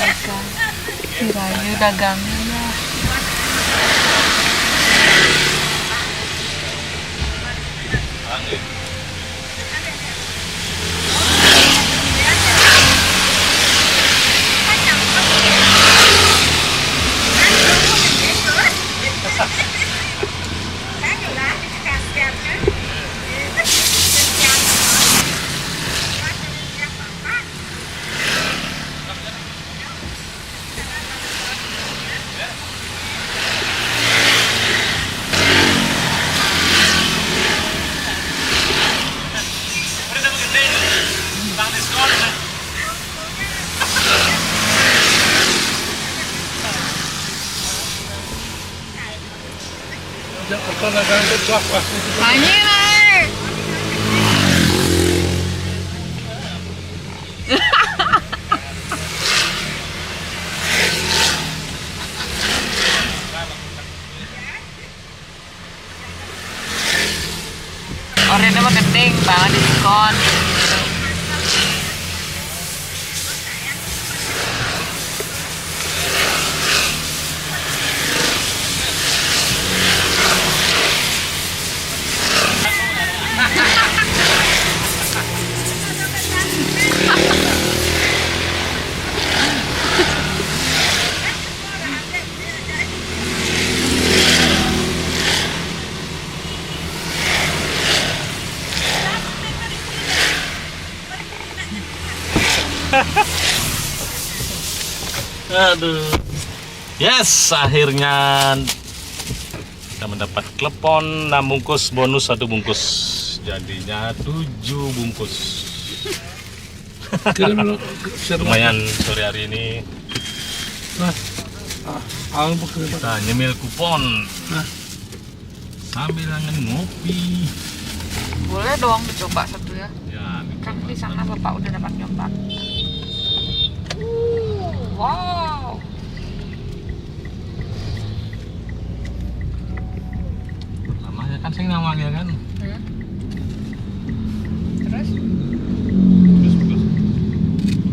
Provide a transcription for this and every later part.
pedagang. Kirain dagangnya. Anjir. Orangnya mah gede banget diskon. Aduh. Yes, akhirnya kita mendapat klepon 6 bungkus bonus 1 bungkus. Jadinya 7 bungkus. Lumayan sore hari ini. Kita nyemil kupon. Sambil ngopi. Boleh dong dicoba satu ya. Ya, Kan di sana Bapak udah dapat nyoba. Wow. namanya kan sing namanya kan. Terus?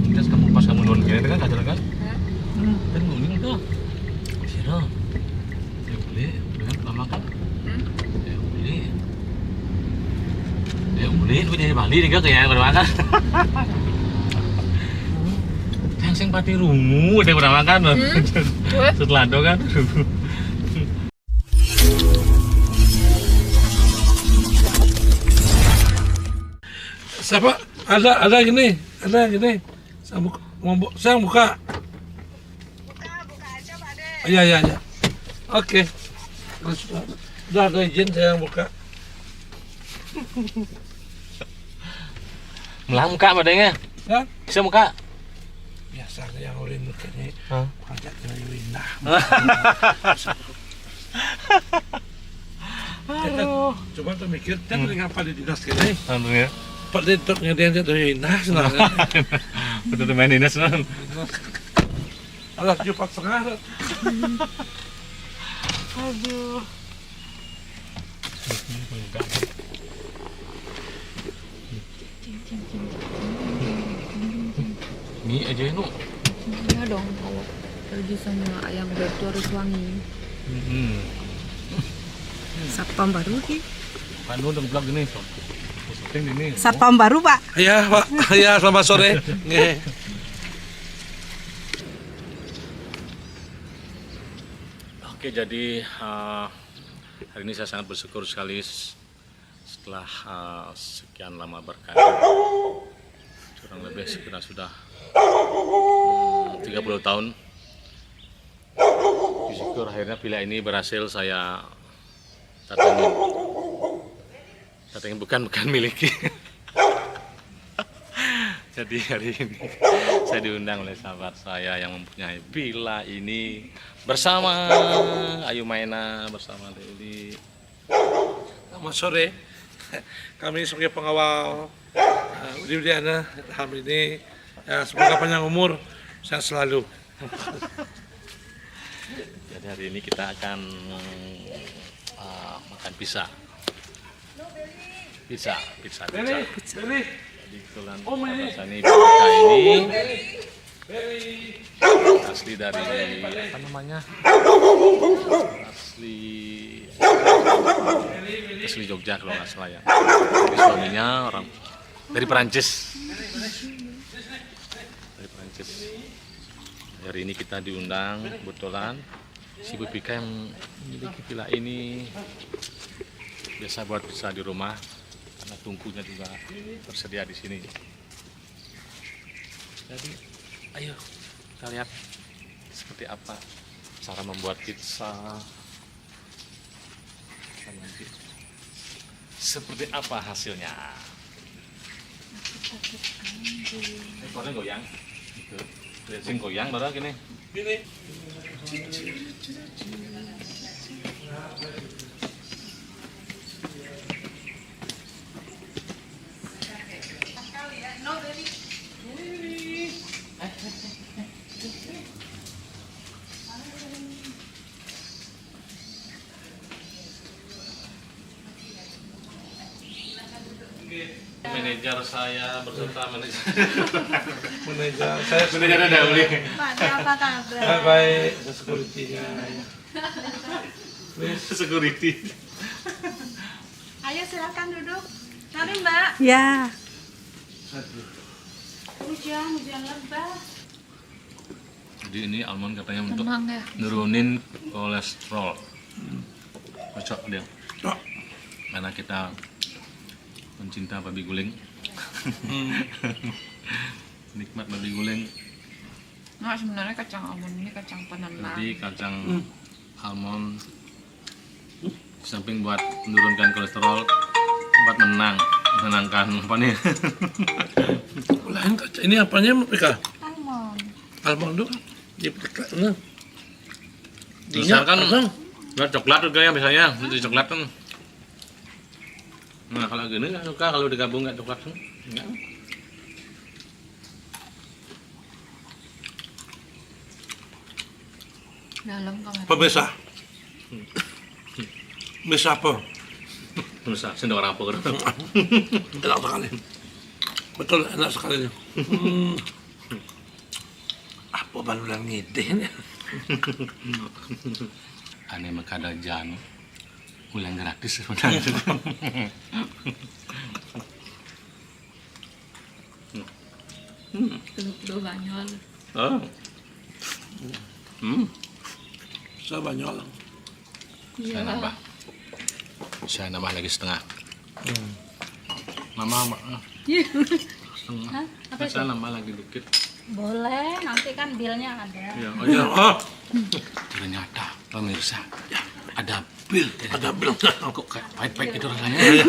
Terus kamu pas kamu nonton gini kan ada kan? Kan ngomongin tuh. Siro. Ya boleh, dengan lama kan? Ya boleh. Ya boleh, itu dari Bali nih kayak bermakan. Sing pati rungu udah pernah makan loh. Setelah itu kan. Siapa? Ada gini. Saya buka. Buka aja Pak De. Iya. Oke. Udah ada izin saya yang buka. Melang muka padanya. Ya? Bisa muka. Biasanya yang ulin mukanya pajak dari indah. Coba tuh mikir, kan ngapa di dinas kini? Aduh ya. Pak di tok ngedian dari indah senang. Betul main dinas non. Alas jupat setengah. Aduh. Ini aja nu. Iya dong, kalau pergi sama ayam bertu harus wangi. Satpam baru ki. Kan lu udah vlog gini. Syuting ini. Satpam baru Pak. Iya Pak, iya selamat sore. Nggih. Oke, jadi hari ini saya sangat bersyukur sekali setelah sekian lama berkarir. Kurang lebih sudah 30 tahun. Bersyukur akhirnya villa ini berhasil saya datangin bukan miliki. Jadi hari ini saya diundang oleh sahabat saya yang mempunyai villa ini bersama Ayu Maena, bersama Dewi. Selamat sore. Kami sebagai pengawal Udiana Ham ini ya, semoga panjang umur, sehat selalu. Jadi hari ini kita akan makan pizza. Jadi kebetulan ini pizza ini Asli dari apa namanya? Asli Jogja kalau nggak salah ya. Tapi suaminya orang dari Perancis. Dari Perancis. Hari ini kita diundang kebetulan si Bu Pika yang memiliki villa ini biasa buat bisa di rumah karena tungkunya juga tersedia di sini. Jadi ayo kita lihat seperti apa cara membuat pizza. Dan nanti seperti apa hasilnya. Ekornya goyang. Gitu. Sing goyang baru gini. Gini. Manajer saya berserta manajer Saya manajer ada beli. Pak, ada apa kabar? baik security-nya. Security. Ayo silakan duduk. Mari Mbak. Ya. Hujan lebat. Jadi ini almond katanya untuk Tenang ya. nurunin kolesterol. Cocok dia. Cocok. Karena kita pencinta babi guling. Nikmat babi guling. Nah sebenarnya kacang almond ini kacang penenang. Jadi kacang almond di samping buat menurunkan kolesterol, buat menenangkan apa nih? Lain kaca. Ini apanya Pika? Almond. Almond tuh dipetikkan. Misalkan buat coklat juga ya biasanya, untuk coklat kan. Nah kalau gini nggak suka kalau digabung nggak coklat kan? Enggak. Dalam kamar. Pemirsa. Bisa apa? Bisa sendok apa kan? Enak sekali. Betul enak sekali. Apa balulan ngide? Aneh makada jan. Ulang gratis sebenarnya. Dulu banyol. Oh. Saya banyak lah. Saya nambah. Saya nambah lagi setengah. Mama, setengah. Apa itu? Saya nambah lagi dikit. Boleh, nanti kan bilnya ada. Ya, oh Ya, ya. oh, Ternyata pemirsa ada ada bilang kok kayak pahit-pahit gitu rasanya. ya,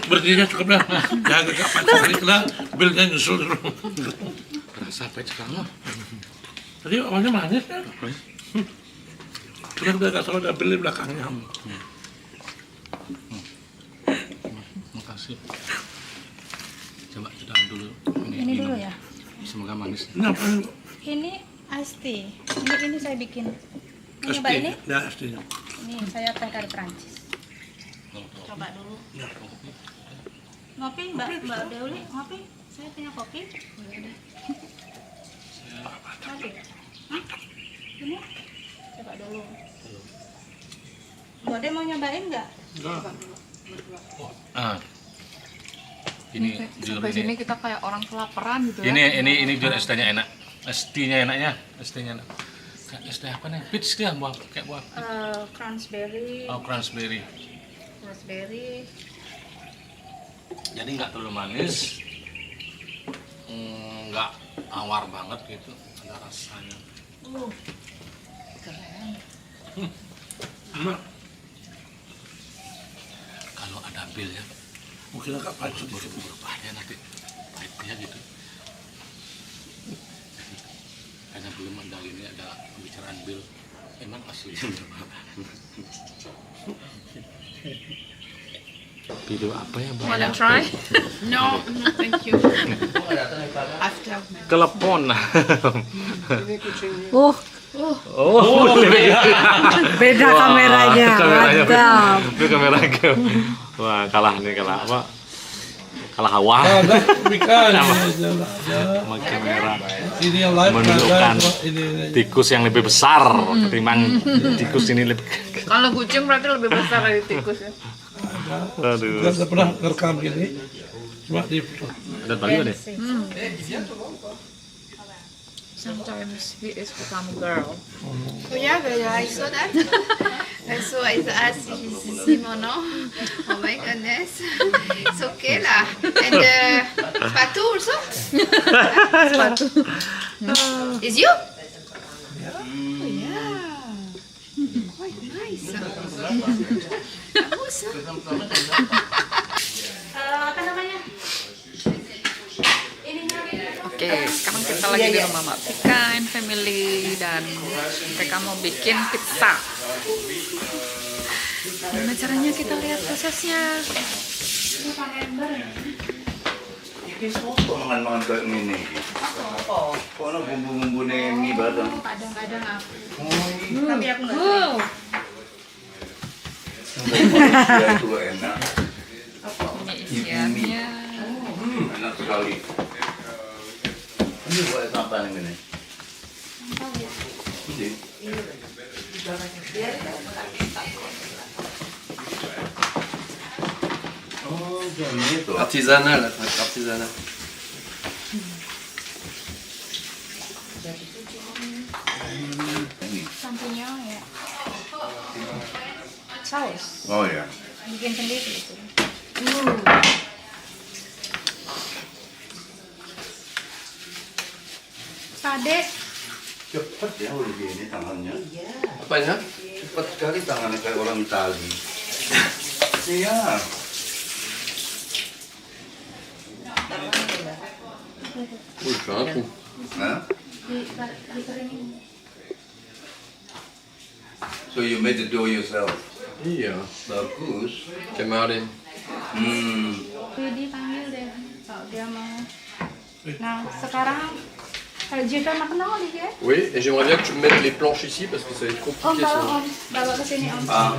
berdirinya cukup dah. Jangan kapan sekali kena bilnya nyusul dulu. Rasa pahit sekali. Tadi awalnya manis kan? Udah gak salah ada bil di belakangnya. Makasih. Coba kita dulu. Ini dulu ya. Semoga manis. Ini apa ini? Ini iced tea. Ini saya bikin. Mau nyoba ini? Ya, pastinya. Ini saya teh dari Prancis. Coba dulu. Ya. Ngopi Mbak Deuli, ngopi. Saya punya kopi. Boleh deh. Kopi. Hah? Ini? Coba dulu. Mbak De mau nyobain nggak? Ah. Ini jujur Sampai sini ini. kita kayak orang kelaparan gitu ya. Ini jujur ST-nya enak. ST-nya enaknya, ST-nya enak. Kayak ST apa nih? Peach dia buah kayak buah. Cranberry. Oh, cranberry. Raspberry. Jadi nggak terlalu manis, nggak awar banget gitu, ada rasanya. Keren. Enak. Kalau ada bil ya, Mungkin agak pahit sedikit. berubah ya nanti pahitnya gitu. Jadi, karena belum ada ini ada pembicaraan bil, emang aslinya berapa? Video apa ya Bang? Wanna try? No, no, thank you. After. Telepon. Oh, Oh, Beda kameranya. Mantap. Itu kamera. Wah, kalah nih kalah apa? salah hawa. Ada Pika. Makin merah. Ini yang live Menunjukkan ada, ini. tikus yang lebih besar ketimbang tikus ini lebih. Kalau kucing berarti lebih besar dari tikus ya. Aduh. Gak pernah ngerekam gini. Cuma di Ada balik deh. Sometimes he is become a girl. Oh yeah, I saw that. I saw Simon. Oh my goodness. It's okay lah. And Patu also. Sepatu. Is you? Yeah. Oh yeah. Quite nice. Bagus. Apa namanya? Oke, sekarang kita lagi di rumah Mbak Pika and family dan mereka mau bikin pizza. Gimana caranya kita lihat prosesnya? Mangan-mangan kayak gini. Kok ada bumbu-bumbu mie bareng? Kadang-kadang aku. Tapi aku nggak. Ya itu enak. Ini isiannya. Enak sekali. Ini buat apa ini? Ini. Oh, gitu. Artisanal, artisanal. Sampunya ya. Saus. Oh ya. Bikin sendiri itu. Pade. Cepat ya udah gini tangannya. Apanya? Cepat sekali tangannya kayak orang Itali. Iya. Oui, je fais un trou. Hah? So you made the dough yourself. Iya, Bagus. kemarin. Dipanggil deh kalau dia mau. Nah, sekarang Jika makan dong dia. Oui, et j'aimerais bien que tu me mettes les planches ici parce que ça va être Om, compliqué bawa sinon. Om, bawa ke sini Om. Ah,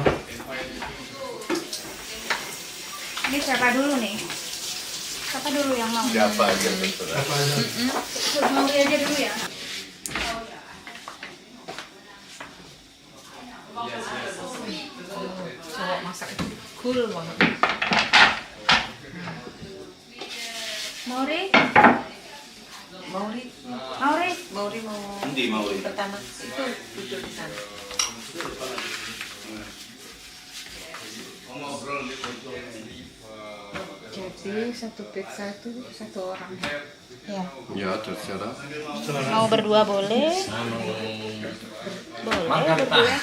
Ini siapa dulu nih? Siapa dulu yang mau? siapa aja terserah. Mau dia aja dulu ya. Cowok masak itu cool banget. Mauri, Mauri, Mauri. Mauri mau Endi mau ini? pertama itu duduk di sana. Jadi satu pizza itu satu orang. Ya. Ya, tu tiens là. Mau berdua boleh? Boleh berdua.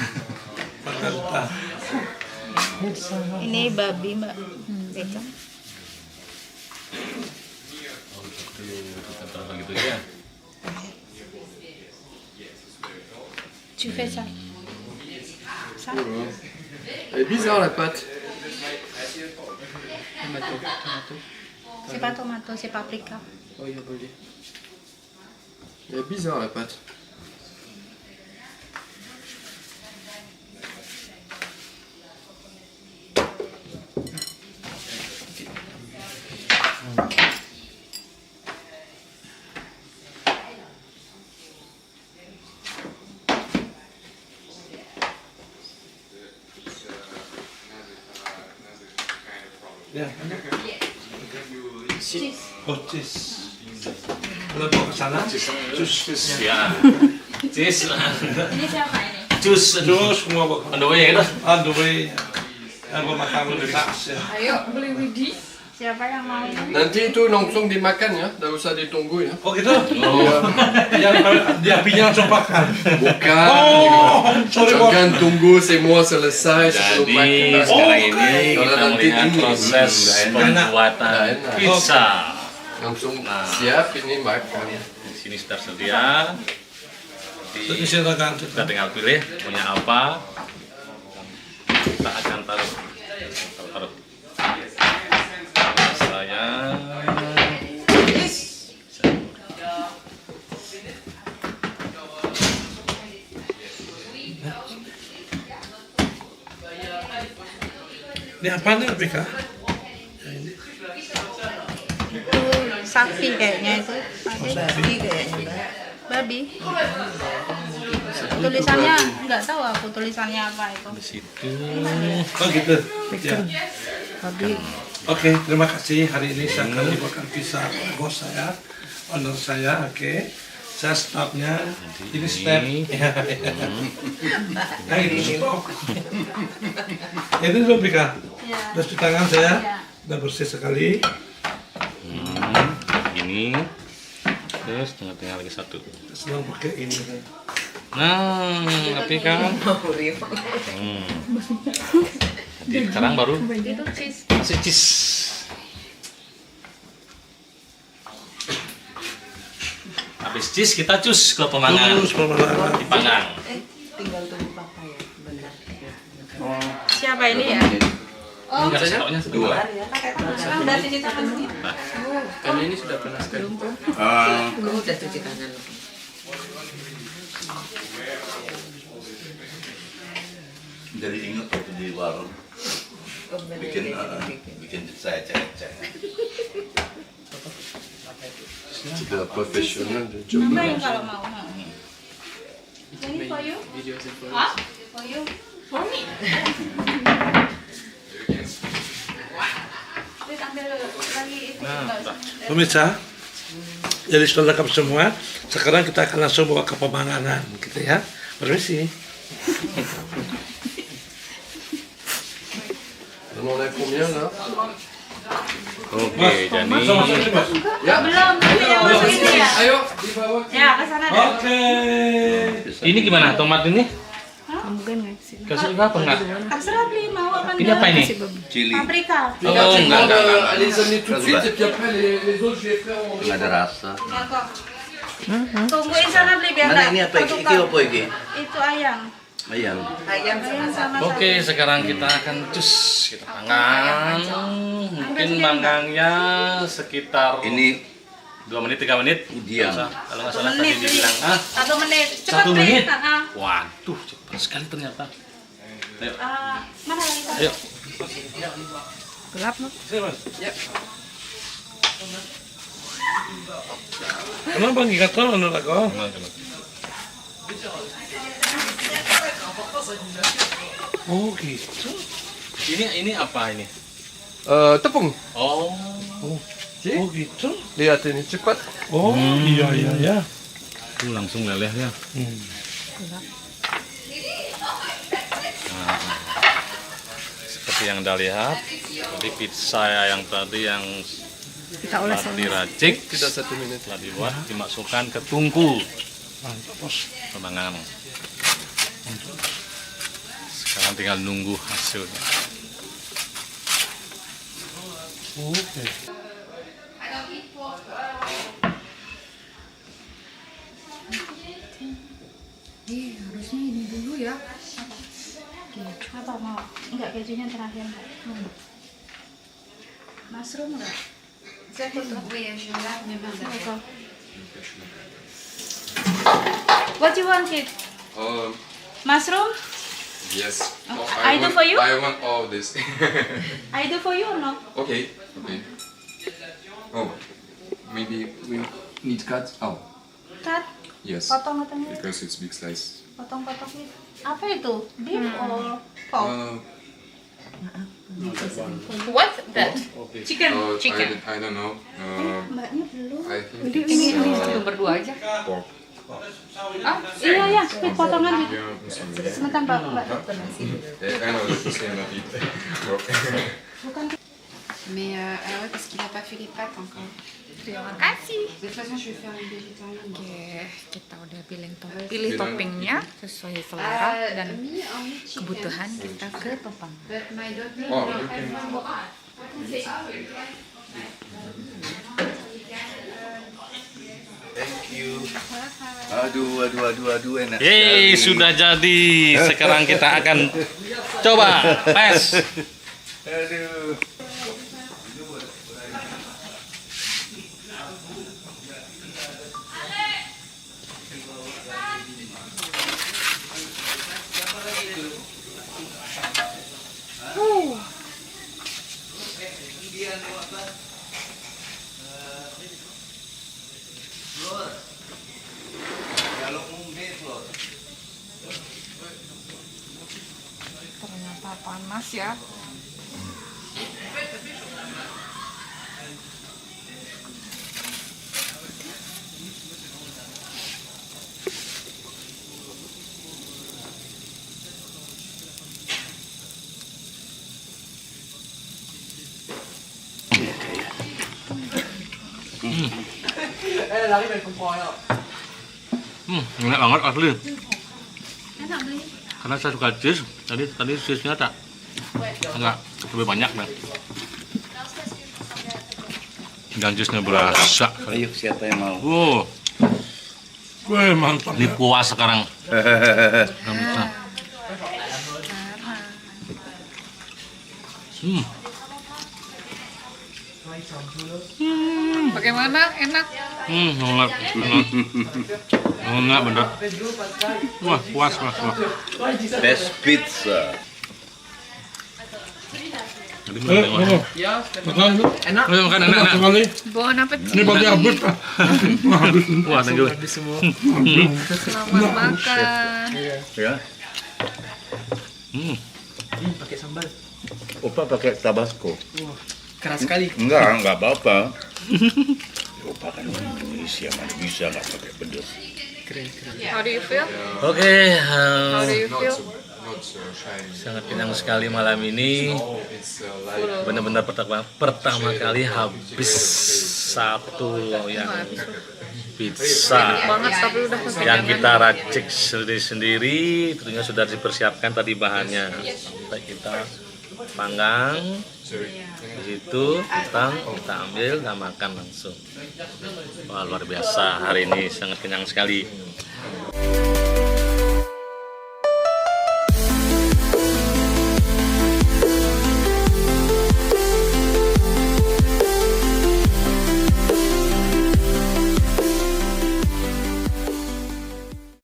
Ini babi Mbak. Becak. Kita taruh gitu ya. Tu fais ça. Ça. Elle est bizarre la pâte. C'est pas tomato, c'est paprika. Oh, il y a volé. Elle est bizarre la pâte. Ya. Oh, cheese. Kalau mau ke sana, Cus ya. Cis. Ini siapa ini? Cus. terus semua bawa. Aduh ya itu. Aduh, aku makan dulu tas ya. Ayo beli Widi. Siapa yang mau ini? Nanti itu langsung dimakan ya, dah usah ditunggu ya. Oh gitu? Iya. Dia apinya langsung makan. Bukan. Oh, sorry bos. Jangan tunggu semua selesai sebelum Jadi makan. sekarang ini Kalau kita nanti melihat ini, proses pembuatan enak. pizza. Langsung siap ini makan. Di sini sudah tersedia. Jadi Silakan. kita tinggal pilih punya apa. Kita akan taruh. Saya Ini apa nih, Pika? sapi kayaknya itu. Babi kayaknya. Babi. Tulisannya nggak tahu aku tulisannya apa itu. Di situ. Oh gitu. Ya. Babi. Oke, terima kasih. Hari ini saya akan dimakan pizza bos saya, owner saya. Oke, saya staffnya. Ini staff. Nah itu stop. Ini belum Pika. Ya. Udah cuci tangan saya. Ya. Udah bersih sekali. Ini. Terus tengah-tengah lagi satu. Senang pakai ini. Nah, api kan. Jadi sekarang baru Itu cheese. kasih cheese. Habis cheese kita cus ke pemandangan. Terus pemandangan. Dipanggang. Tinggal tunggu papa ya, benar. Siapa ini ya? Oh, satunya dua. Udah sini satu. Karena ini sudah pernah sekali. Aku udah cuci tangan. Jadi ingat waktu di warung bikin saya cek. Sudah profesional dan coba. Cobain kalau mau. Ini for you? Video seperti Hah? For you? For me? Terus ambil lagi itu. Pemirsa, jadi sudah lengkap semua. Sekarang kita akan langsung bawa ke pemandangan, gitu ya. Permisi. On en a combien là? Oke, jadi Belum, tapi yang masuk ini ya. Ayo, dibawa. Ya, ke sana deh. Oke. ini gimana tomat ini? Mungkin nggak sih? Kasih apa enggak? Terserah beli mau apa Ini apa ini? Cili, Paprika. Oh, enggak. Les amener tout de suite et puis après les autres je les ferai en. nggak ada rasa. Ya kok. Tungguin sana beli biar Mana nggak ini apa? Iki ketukar. apa iki? Itu ayam. Ayam. Ayam Ayam sama Oke, sekarang kita akan cus kita panggang. Mungkin manggangnya sekitar Ini 2 menit 3 menit. Diam. Kalau nggak salah tadi dibilang 1 menit. Cepat 1 beli. menit. Ah, Waduh, cepat sekali ternyata. Ayo, mana lagi? ayo. gelap loh. Sini, Mas. Kenapa nggak tahu anu aku? Oh gitu. Ini apa ini? Tepung. Oh, Oh gitu. Lihat ini cepat. Oh iya. itu langsung leleh ya. Seperti yang Anda lihat, tadi pizza yang tadi yang Kita oles telah diracik, Tidak 1 menit. telah dibuat, dimasukkan ke tungku Mantap bos. pemanggangan. Sekarang tinggal nunggu hasilnya. Oke. Harusnya ini dulu ya. Apa mau? Enggak, kejunya terakhir. Mushroom enggak? Oui, je lave mes mains d'abord. What you want it? Mushroom? Yes. Oh, I do for you? I want all this. I do for you or no? Okay. Oh, maybe we need cut. Oh, Cut. yes. Potong-potongnya. Because it's big slice. Potong-potong itu. Apa itu? Beef or pork? What? That? Chicken. I don't know. Mbaknya belum. I think it's Itu berdua aja. pork. Iya ya, potongan gitu. Yeah, sorry. Sebentar Mbak. I know that you say not eat pork. Mais ah ouais, parce qu'il n'a pas fait les pâtes encore. Terima kasih. De toute façon, je vais faire une végétarienne. Oke, kita udah pilih toppingnya sesuai selera dan Me, only chicken. kebutuhan kita ke topang. But my daughter, Oh, no, you can- Thank you. Aduh, enak. Yeay, sekali. sudah jadi. Sekarang kita akan coba tes. Aduh. panas ya. Enak banget asli. Karena saya suka cheese, tadi cheese-nya tak agak lebih banyak nih. Dan cheese-nya berasa. Ayo, siapa yang mau? Wih, mantap. Ini puas sekarang. Bagaimana? Enak? Enak bener. Wah, puas. Best pizza. Jadi Makan lu. enak. Makan Enak enak. sekali. Bon appetit. Ini pasti habis, Pak. Habis. Wah, thank you. Selamat makan. Ya. Pakai sambal. Opa pakai tabasco. Keras sekali. Enggak apa-apa. Opa kan orang Indonesia, mana bisa nggak pakai pedas. How do you feel? Oke, How do you feel? sangat kenyang sekali malam ini. Benar-benar pertama kali habis satu loyang pizza Banget tapi udah yang kita racik sendiri-sendiri. Tentunya sudah dipersiapkan tadi bahannya. Sampai kita panggang, di situ kita ambil dan makan langsung. Wah, luar biasa, hari ini sangat kenyang sekali.